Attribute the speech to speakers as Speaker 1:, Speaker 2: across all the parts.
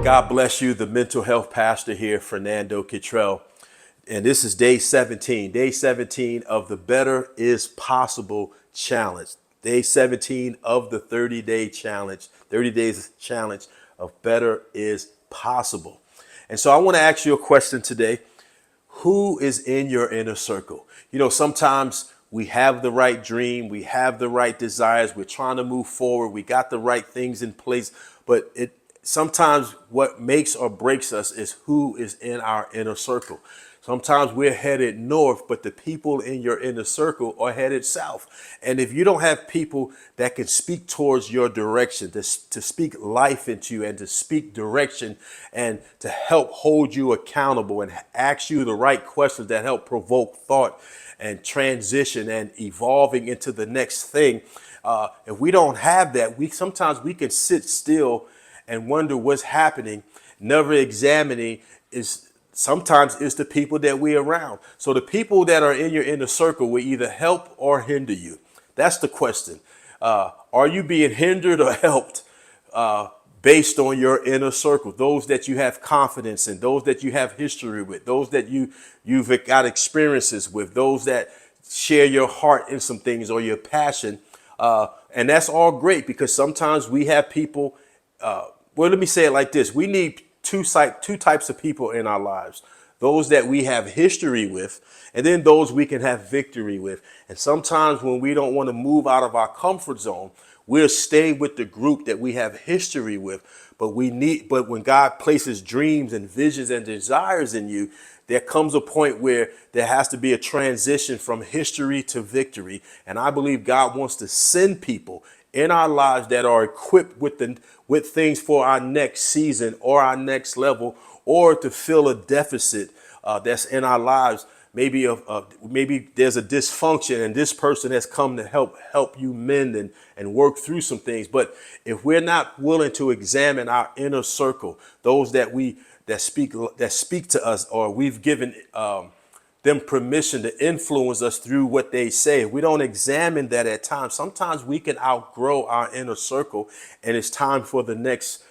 Speaker 1: God bless you, the mental health pastor here, Fernando Kittrell. And this is day 17 of the Better is Possible challenge. Day 17 of the 30-day challenge, 30 days challenge of Better is Possible. And so I want to ask you a question today. Who is in your inner circle? You know, sometimes we have the right dream, we have the right desires, we're trying to move forward, we got the right things in place, but sometimes what makes or breaks us is who is in our inner circle. Sometimes we're headed north, but the people in your inner circle are headed south. And if you don't have people that can speak towards your direction, to speak life into you and to speak direction and to help hold you accountable and ask you the right questions that help provoke thought and transition and evolving into the next thing. If we don't have that, sometimes we can sit still and wonder what's happening, never examining sometimes it's the people that we're around. So the people that are in your inner circle will either help or hinder you. That's the question. Are you being hindered or helped based on your inner circle? Those that you have confidence in, those that you have history with, those that you've got experiences with, those that share your heart in some things or your passion. And that's all great because sometimes we have people. Well, let me say it like this. We need two types of people in our lives. Those that we have history with, and then those we can have victory with. And sometimes when we don't want to move out of our comfort zone, we'll stay with the group that we have history with. But when God places dreams and visions and desires in you, there comes a point where there has to be a transition from history to victory. And I believe God wants to send people in our lives that are equipped with things for our next season or our next level, or to fill a deficit that's in our lives. Maybe there's a dysfunction and this person has come to help you mend and work through some things. But if we're not willing to examine our inner circle, those that speak to us, or we've given them permission to influence us through what they say. If we don't examine that at times, sometimes we can outgrow our inner circle, and it's time for the next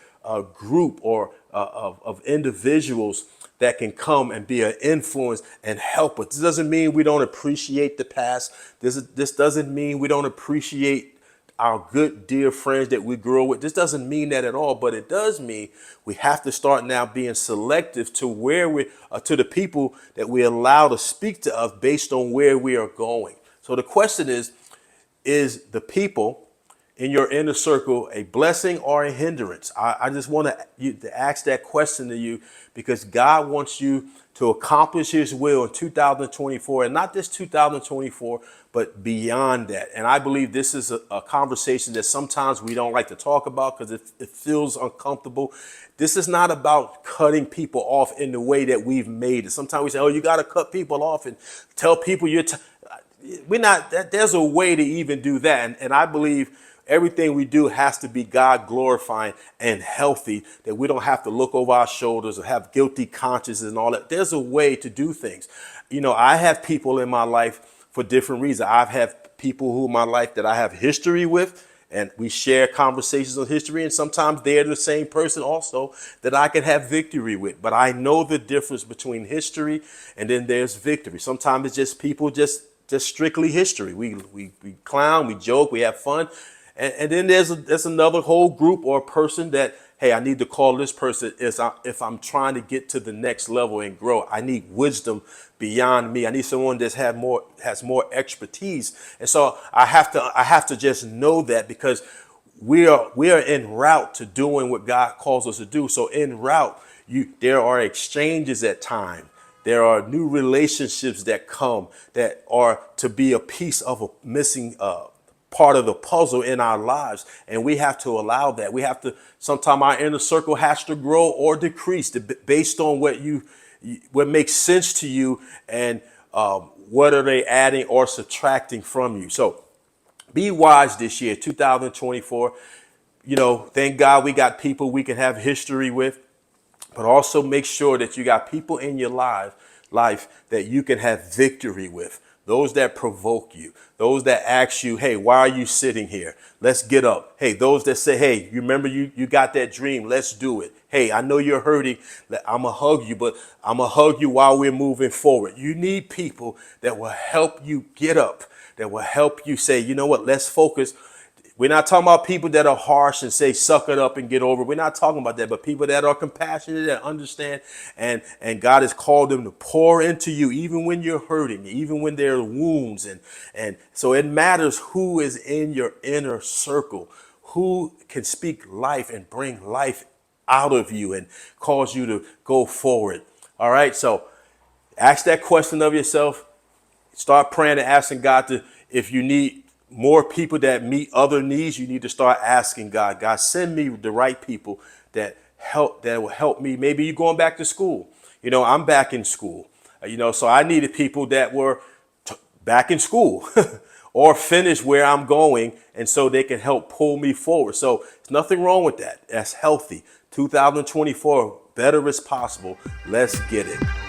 Speaker 1: group or of individuals that can come and be an influence and help us. This doesn't mean we don't appreciate the past. This doesn't mean we don't appreciate our good, dear friends that we grew up with. This doesn't mean that at all, but it does mean we have to start now being selective to to the people that we allow to speak to us based on where we are going. So the question is the people in your inner circle a blessing or a hindrance? I just want to ask that question to you because God wants you to accomplish his will in 2024, and not just 2024, but beyond that. And I believe this is a conversation that sometimes we don't like to talk about because it feels uncomfortable. This is not about cutting people off in the way that we've made it. Sometimes we say, oh, you got to cut people off and tell people we're not, there's a way to even do that. And I believe everything we do has to be God glorifying and healthy, that we don't have to look over our shoulders or have guilty consciences and all that. There's a way to do things. You know, I have people in my life for different reasons. I've had people who in my life that I have history with, and we share conversations on history. And sometimes they're the same person also that I can have victory with. But I know the difference between history and then there's victory. Sometimes it's just people just strictly history. We clown, we joke, we have fun. And then there's another whole group or person that, hey, I need to call this person if I'm trying to get to the next level and grow. I need wisdom beyond me. I need someone that has more expertise. And so I have to just know that because we are en route to doing what God calls us to do. So en route, there are exchanges at times. There are new relationships that come that are to be a piece of a missing part of the puzzle in our lives. And we have to allow that. We have to, sometimes our inner circle has to grow or decrease based on what makes sense to you and what are they adding or subtracting from you. So be wise this year, 2024. You know, thank God we got people we can have history with, but also make sure that you got people in your life that you can have victory with. those that provoke you, those that ask you, hey, why are you sitting here? Let's get up. Hey, those that say, hey, you remember you got that dream, let's do it. Hey, I know you're hurting. I'm going to hug you, but I'm going to hug you while we're moving forward. You need people that will help you get up, that will help you say, you know what, let's focus. We're not talking about people that are harsh and say, suck it up and get over it. We're not talking about that, but people that are compassionate, that understand, and God has called them to pour into you, even when you're hurting, even when there are wounds. And so it matters who is in your inner circle, who can speak life and bring life out of you and cause you to go forward. All right. So ask that question of yourself. Start praying and asking God to, if you need more people that meet other needs, you need to start asking God, God, send me the right people that will help me. Maybe you're going back to school. You know, I'm back in school, so I needed people that were back in school or finish where I'm going. And so they can help pull me forward. So there's nothing wrong with that. That's healthy. 2024, better is possible. Let's get it.